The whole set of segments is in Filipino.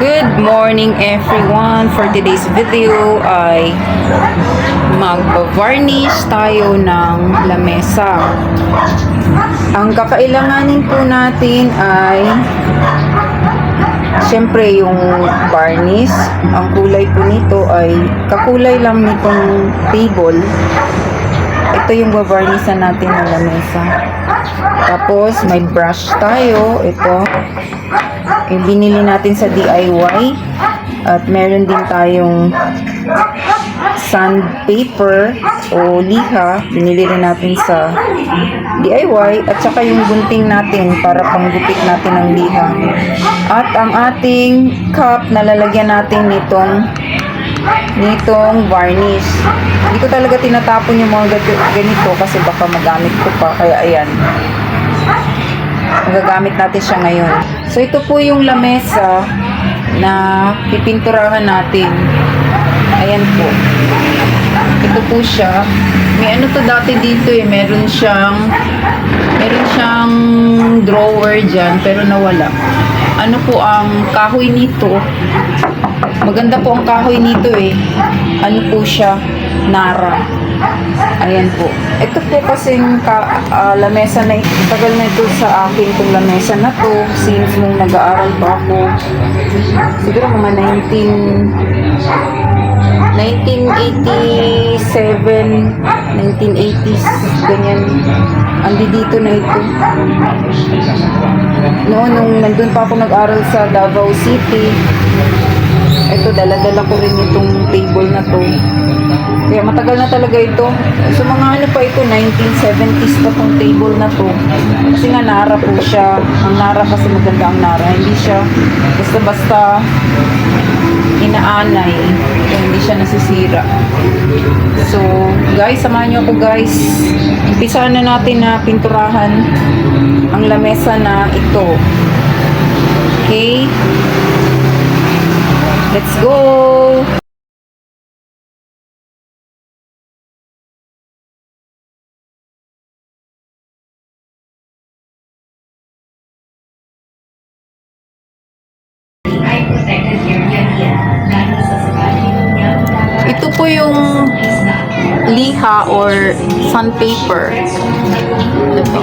Good morning everyone! For today's video ay mag-varnish tayo ng lamesa. Ang kakailanganin po natin ay syempre yung varnish. Ang kulay po nito ay kakulay lang nitong table. Ito yung bavarnishan natin ng lamesa. Tapos may brush tayo. Ito yung binili natin sa DIY. At meron din tayong sandpaper o liha. Binili rin natin sa DIY. At saka yung gunting natin para panggupit natin ng liha. At ang ating cup na lalagyan natin nitong varnish. Hindi ko talaga tinatapon yung mga ganito kasi baka magamit ko pa. Kaya ayan. Magagamit natin siya ngayon. So ito po yung lamesa na pipinturahan natin. Ayan po. Ito po siya. May ano to dati dito eh. Meron siyang drawer dyan pero nawala. Ano po ang kahoy nito? Maganda po ang kahoy nito eh. Ano po siya? Nara. Ayan po. Ito po kasing lamesa na ito. Tagal na ito sa akin itong lamesa na to. Since nung nag-aaral pa ako. Siguro mga 1987, 1980s. Ganyan. Andi dito na ito. Noon, nung nandun pa ako nag-aaral sa Davao City. Ito, dala-dala ko rin itong table na to. Kaya matagal na talaga ito. So mga ano pa ito, 1970s pa tong table na to. Kasi nga Nara po siya. Ang Nara kasi maganda ang Nara. Hindi siya basta-basta inaanay. Kaya hindi siya nasisira. So guys, samahan niyo ako guys. Umpisahan na natin na pinturahan ang lamesa na ito. Okay? Let's go! Ito po yung liha or sandpaper. Ito.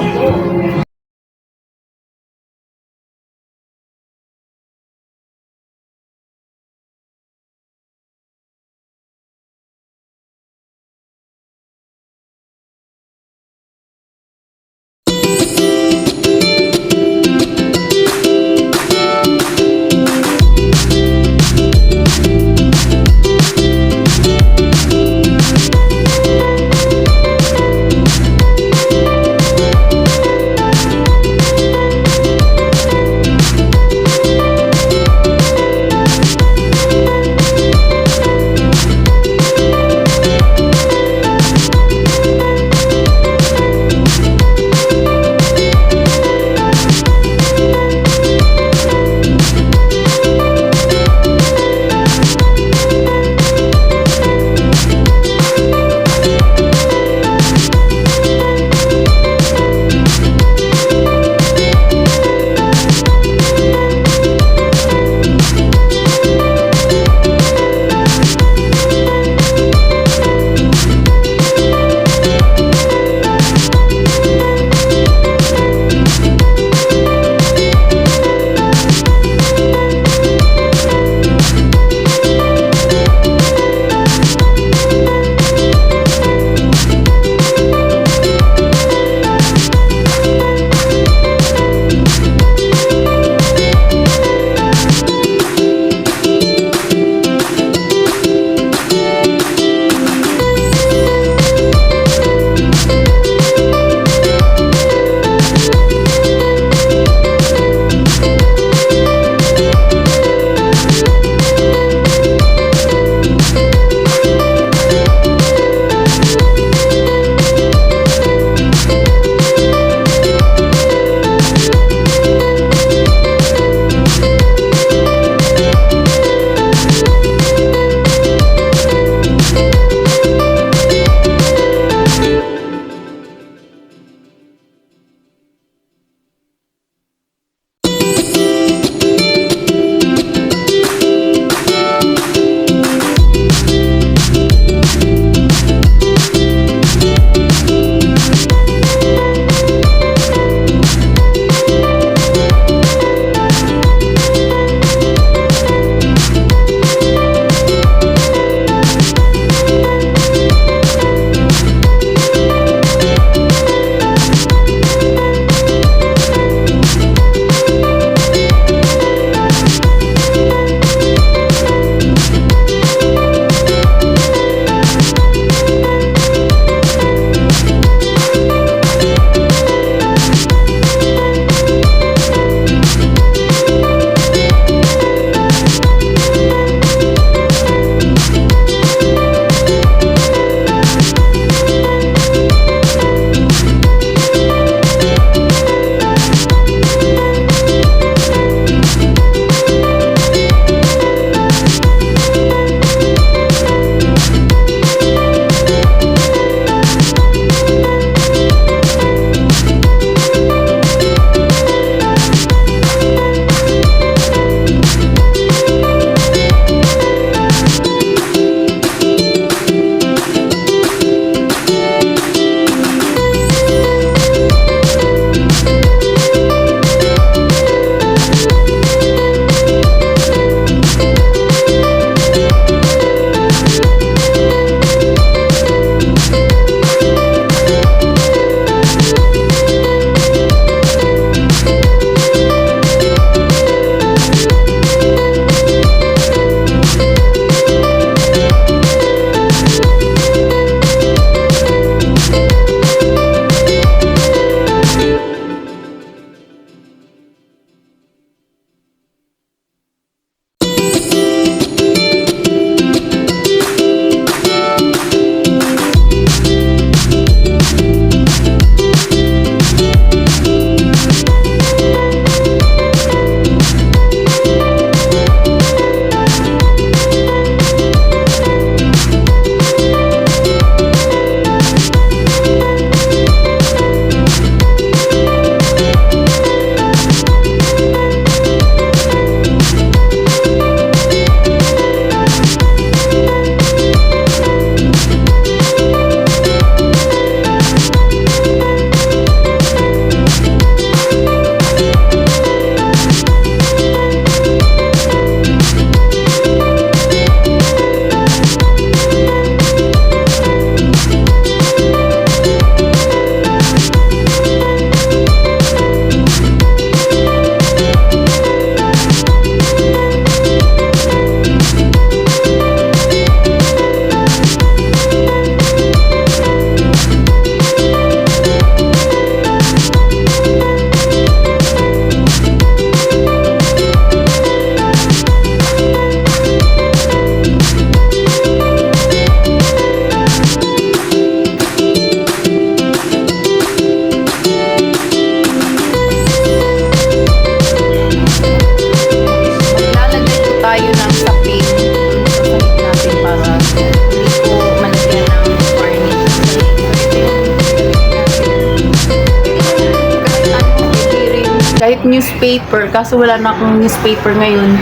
get newspaper. Kaso wala na akong newspaper ngayon.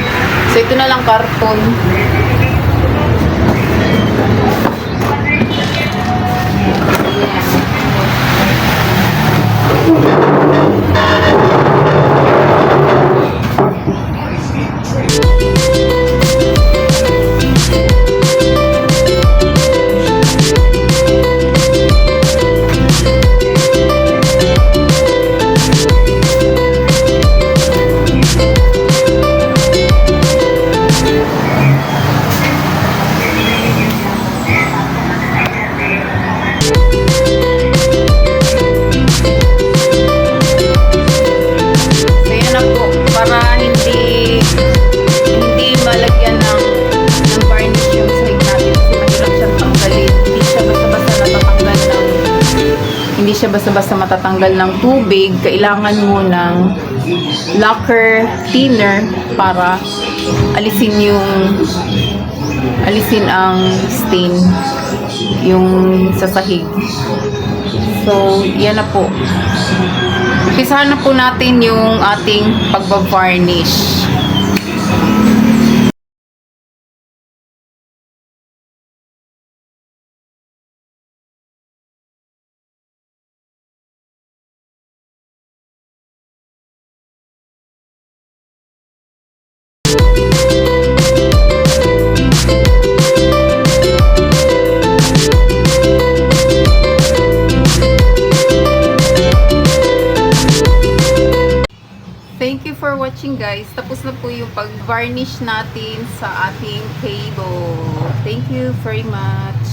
So, ito na lang karton. Siya basta-basta matatanggal ng tubig, kailangan mo ng lacquer thinner para alisin ang stain yung sa sahig. So, yan na po. Umpisahan na po natin yung ating pagbavarnish. Thank you for watching guys. Tapos na po yung pag-varnish natin sa ating table. Thank you very much.